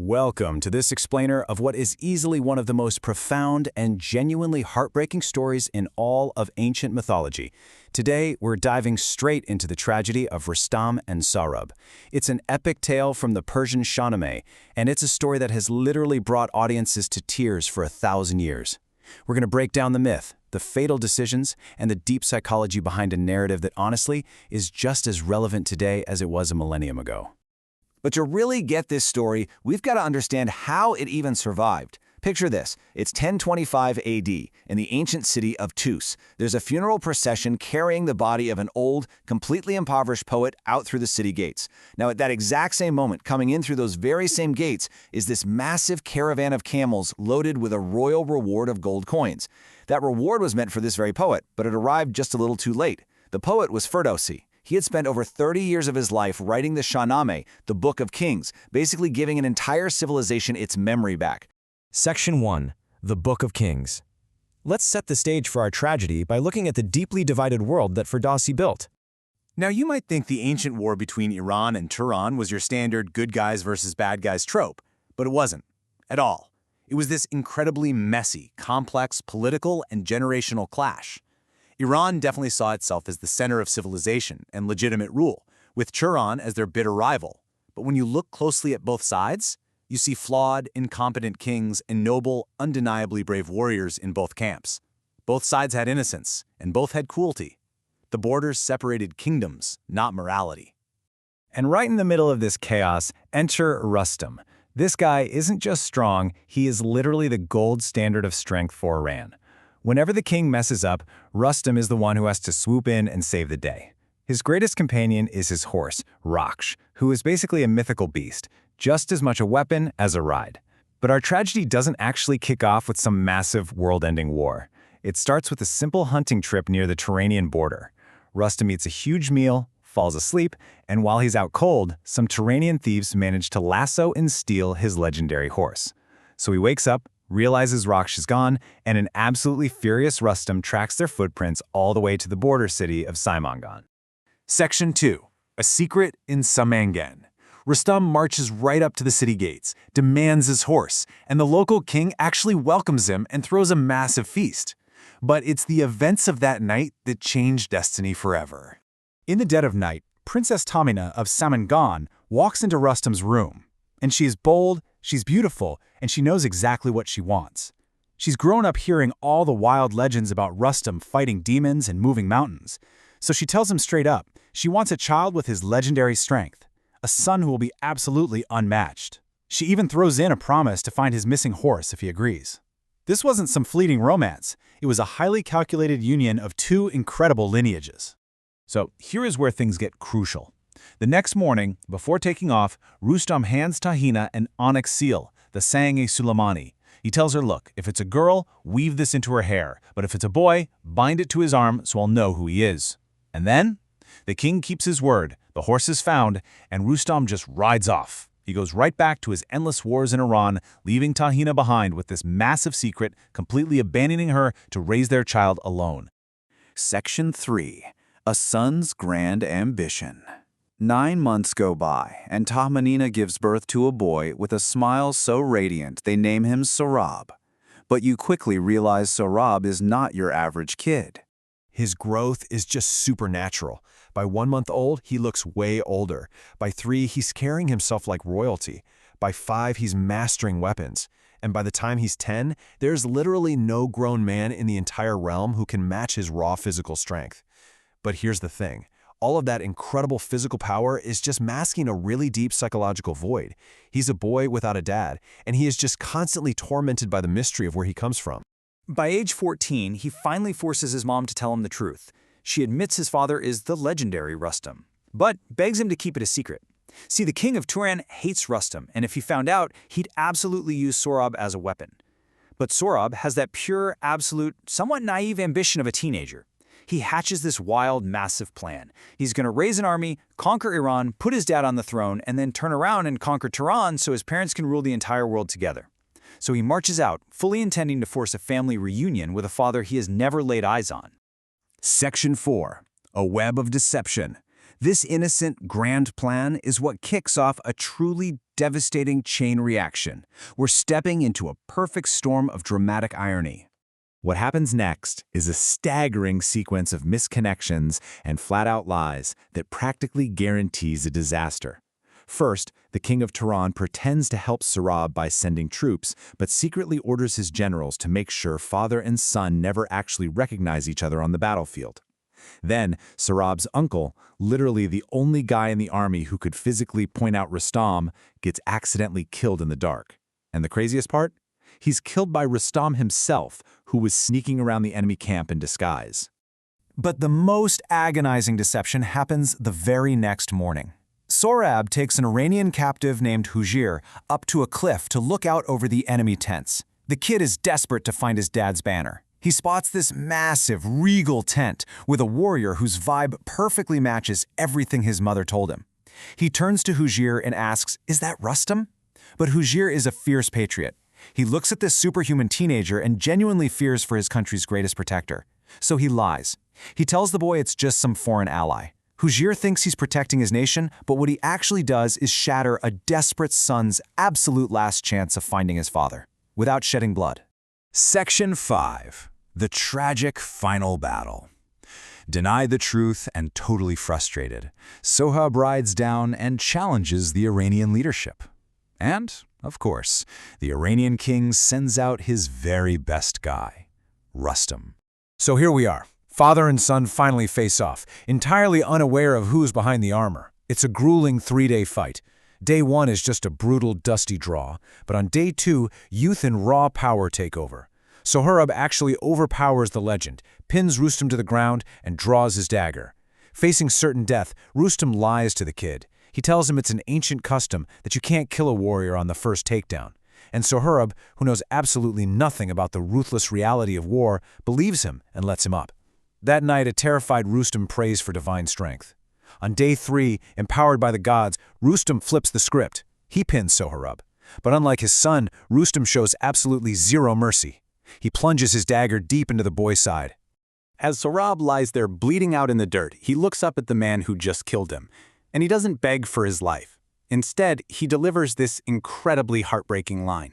Welcome to this explainer of what is easily one of the most profound and genuinely heartbreaking stories in all of ancient mythology. Today, we're diving straight into the tragedy of Rustam and Sohrab. It's an epic tale from the Persian Shahnameh, and it's a story that has literally brought audiences to tears for 1,000 years. We're going to break down the myth, the fatal decisions, and the deep psychology behind a narrative that honestly is just as relevant today as it was a millennium ago. But to really get this story, we've got to understand how it even survived. Picture this. It's 1025 AD in the ancient city of Tus. There's a funeral procession carrying the body of an old, completely impoverished poet out through the city gates. Now, at that exact same moment, coming in through those very same gates, is this massive caravan of camels loaded with a royal reward of gold coins. That reward was meant for this very poet, but it arrived just a little too late. The poet was Ferdowsi. He had spent over 30 years of his life writing the Shahnameh, the Book of Kings, basically giving an entire civilization its memory back. Section 1. The Book of Kings. Let's set the stage for our tragedy by looking at the deeply divided world that Ferdowsi built. Now, you might think the ancient war between Iran and Turan was your standard good guys versus bad guys trope, but it wasn't at all. It was this incredibly messy, complex political and generational clash. Iran definitely saw itself as the center of civilization and legitimate rule, with Turan as their bitter rival. But when you look closely at both sides, you see flawed, incompetent kings and noble, undeniably brave warriors in both camps. Both sides had innocence, and both had cruelty. The borders separated kingdoms, not morality. And right in the middle of this chaos, enter Rustam. This guy isn't just strong, he is literally the gold standard of strength for Iran. Whenever the king messes up, Rustam is the one who has to swoop in and save the day. His greatest companion is his horse, Raksh, who is basically a mythical beast, just as much a weapon as a ride. But our tragedy doesn't actually kick off with some massive world-ending war. It starts with a simple hunting trip near the Turanian border. Rustam eats a huge meal, falls asleep, and while he's out cold, some Turanian thieves manage to lasso and steal his legendary horse. So he wakes up, realizes Raksh is gone, and an absolutely furious Rustam tracks their footprints all the way to the border city of Saimangan. Section 2. A Secret in Samangan. Rustam marches right up to the city gates, demands his horse, and the local king actually welcomes him and throws a massive feast. But it's the events of that night that change destiny forever. In the dead of night, Princess Tamina of Samangan walks into Rustam's room. And she is bold, she's beautiful, and she knows exactly what she wants. She's grown up hearing all the wild legends about Rustam fighting demons and moving mountains. So she tells him straight up, she wants a child with his legendary strength, a son who will be absolutely unmatched. She even throws in a promise to find his missing horse if he agrees. This wasn't some fleeting romance. It was a highly calculated union of two incredible lineages. So here is where things get crucial. The next morning, before taking off, Rustam hands Tahina an onyx seal, the Sayeng-e-Suleimani. He tells her, look, if it's a girl, weave this into her hair, but if it's a boy, bind it to his arm so I'll know who he is. And then, the king keeps his word, the horse is found, and Rustam just rides off. He goes right back to his endless wars in Iran, leaving Tahina behind with this massive secret, completely abandoning her to raise their child alone. Section 3. A son's grand ambition. 9 months go by, and Tahmanina gives birth to a boy with a smile so radiant they name him Sohrab. But you quickly realize Sohrab is not your average kid. His growth is just supernatural. By 1 month old, he looks way older. By 3, he's carrying himself like royalty. By 5, he's mastering weapons. And by the time he's 10, there's literally no grown man in the entire realm who can match his raw physical strength. But here's the thing. All of that incredible physical power is just masking a really deep psychological void. He's a boy without a dad, and he is just constantly tormented by the mystery of where he comes from. By age 14, he finally forces his mom to tell him the truth. She admits his father is the legendary Rustam, but begs him to keep it a secret. See, the king of Turan hates Rustam, and if he found out, he'd absolutely use Sohrab as a weapon. But Sohrab has that pure, absolute, somewhat naive ambition of a teenager. He hatches this wild, massive plan. He's going to raise an army, conquer Iran, put his dad on the throne, and then turn around and conquer Turan so his parents can rule the entire world together. So he marches out, fully intending to force a family reunion with a father he has never laid eyes on. Section 4. A Web of Deception. This innocent, grand plan is what kicks off a truly devastating chain reaction. We're stepping into a perfect storm of dramatic irony. What happens next is a staggering sequence of misconnections and flat-out lies that practically guarantees a disaster. First, the king of Turan pretends to help Sohrab by sending troops, but secretly orders his generals to make sure father and son never actually recognize each other on the battlefield. Then, Sohrab's uncle, literally the only guy in the army who could physically point out Rustam, gets accidentally killed in the dark. And the craziest part? He's killed by Rustam himself, who was sneaking around the enemy camp in disguise. But the most agonizing deception happens the very next morning. Sohrab takes an Iranian captive named Hujir up to a cliff to look out over the enemy tents. The kid is desperate to find his dad's banner. He spots this massive, regal tent with a warrior whose vibe perfectly matches everything his mother told him. He turns to Hujir and asks, "Is that Rustam?" But Hujir is a fierce patriot. He looks at this superhuman teenager and genuinely fears for his country's greatest protector. So he lies. He tells the boy it's just some foreign ally. Hujir thinks he's protecting his nation, but what he actually does is shatter a desperate son's absolute last chance of finding his father, without shedding blood. Section 5. The tragic final battle. Denied the truth and totally frustrated, Sohrab rides down and challenges the Iranian leadership. And, of course, the Iranian king sends out his very best guy, Rustam. So here we are. Father and son finally face off, entirely unaware of who's behind the armor. It's a grueling 3-day fight. Day 1 is just a brutal, dusty draw, but on day 2, youth and raw power take over. Sohrab actually overpowers the legend, pins Rustam to the ground, and draws his dagger. Facing certain death, Rustam lies to the kid. He tells him it's an ancient custom that you can't kill a warrior on the first takedown. And Sohrab, who knows absolutely nothing about the ruthless reality of war, believes him and lets him up. That night, a terrified Rustam prays for divine strength. On day 3, empowered by the gods, Rustam flips the script. He pins Sohrab. But unlike his son, Rustam shows absolutely zero mercy. He plunges his dagger deep into the boy's side. As Sohrab lies there bleeding out in the dirt, he looks up at the man who just killed him. And he doesn't beg for his life. Instead, he delivers this incredibly heartbreaking line.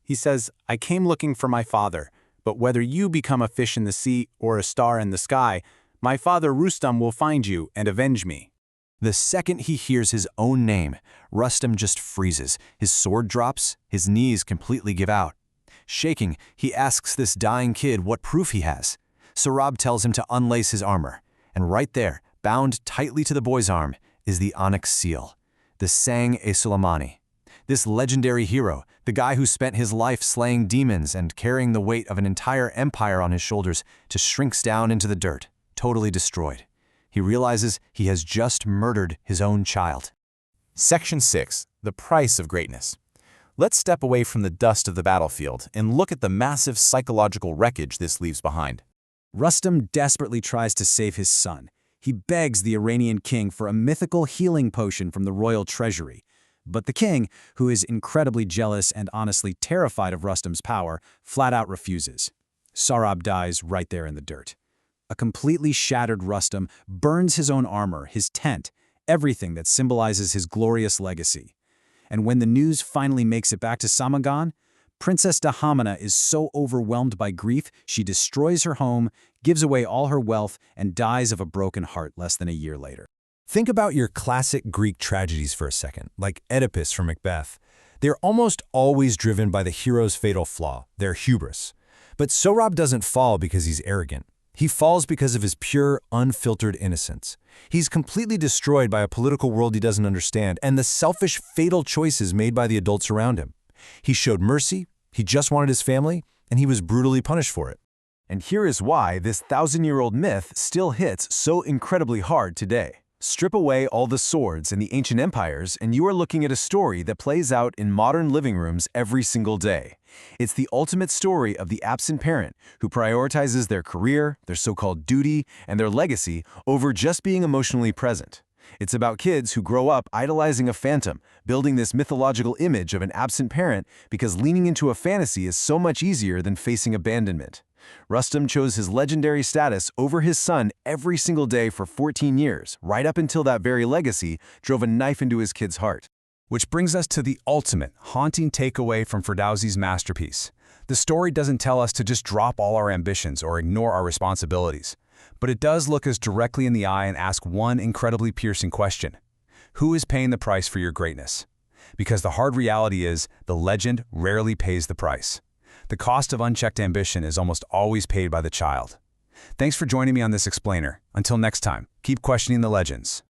He says, "I came looking for my father. But whether you become a fish in the sea or a star in the sky, my father Rustam will find you and avenge me." The second he hears his own name, Rustam just freezes. His sword drops, his knees completely give out. Shaking, he asks this dying kid what proof he has. Sohrab tells him to unlace his armor, and right there, bound tightly to the boy's arm, is the onyx seal, the Sang-e-Suleimani. This legendary hero, the guy who spent his life slaying demons and carrying the weight of an entire empire on his shoulders, just shrinks down into the dirt, totally destroyed. He realizes he has just murdered his own child. Section 6. The price of greatness. Let's step away from the dust of the battlefield and look at the massive psychological wreckage this leaves behind. Rustam desperately tries to save his son. He begs the Iranian king for a mythical healing potion from the royal treasury. But the king, who is incredibly jealous and honestly terrified of Rustam's power, flat out refuses. Sohrab dies right there in the dirt. A completely shattered Rustam burns his own armor, his tent, everything that symbolizes his glorious legacy. And when the news finally makes it back to Samangan, Princess Dahamana is so overwhelmed by grief she destroys her home, gives away all her wealth, and dies of a broken heart less than a year later. Think about your classic Greek tragedies for a second, like Oedipus from Macbeth. They're almost always driven by the hero's fatal flaw, their hubris. But Sohrab doesn't fall because he's arrogant. He falls because of his pure, unfiltered innocence. He's completely destroyed by a political world he doesn't understand and the selfish, fatal choices made by the adults around him. He showed mercy, he just wanted his family, and he was brutally punished for it. And here is why this 1,000-year-old myth still hits so incredibly hard today. Strip away all the swords in the ancient empires, and you are looking at a story that plays out in modern living rooms every single day. It's the ultimate story of the absent parent who prioritizes their career, their so-called duty, and their legacy over just being emotionally present. It's about kids who grow up idolizing a phantom, building this mythological image of an absent parent because leaning into a fantasy is so much easier than facing abandonment. Rustam chose his legendary status over his son every single day for 14 years, right up until that very legacy drove a knife into his kid's heart. Which brings us to the ultimate, haunting takeaway from Ferdowsi's masterpiece. The story doesn't tell us to just drop all our ambitions or ignore our responsibilities, but it does look us directly in the eye and ask one incredibly piercing question. Who is paying the price for your greatness? Because the hard reality is, the legend rarely pays the price. The cost of unchecked ambition is almost always paid by the child. Thanks for joining me on this explainer. Until next time, keep questioning the legends.